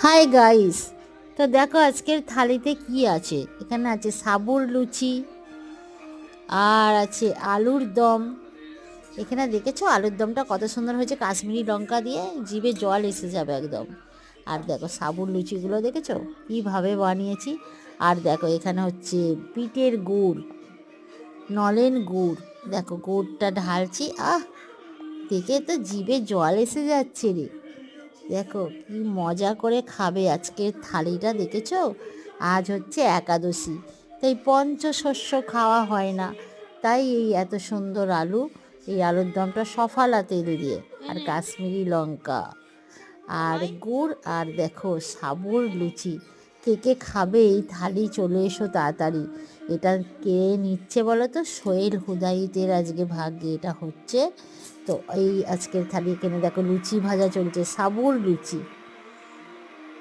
Hi guys, তো দেখো আজকের থালিতে কি আছে। এখানে আছে সাবুর লুচি, আর আছে আলুর দম। এখানে দেখেছো আলুর দমটা কত সুন্দর হয়েছে, কাশ্মীরি লঙ্কা দিয়ে জিভে জল এসে যাবে একদম। আর দেখো সাবুর লুচিগুলো দেখেছো কীভাবে বানিয়েছি। আর দেখো এখানে হচ্ছে বিটের গুড়, নলেন গুড়। দেখো গুড়টা ঢালছি, দেখে তো জিভে জল এসে যাচ্ছে রে। দেখো কি মজা করে খাবে আজকের থালিটা, দেখেছো? আজ হচ্ছে একাদশী, তাই পঞ্চশস্য খাওয়া হয় না, তাই এই এত সুন্দর আলু, এই আলুর দমটা সফালা তেল দিয়ে আর কাশ্মীরি লঙ্কা আর গুড়, আর দেখো সাবুর লুচি। কে কে খাবে এই থালি, চলে এসো তাড়াতাড়ি। এটা কে নিচ্ছে বলো তো? সোহেল হুদাইতের আজকে ভাগ্যে এটা হচ্ছে। তো এই আজকের থালি এখানে দেখো লুচি ভাজা চলছে, সাবুর লুচি।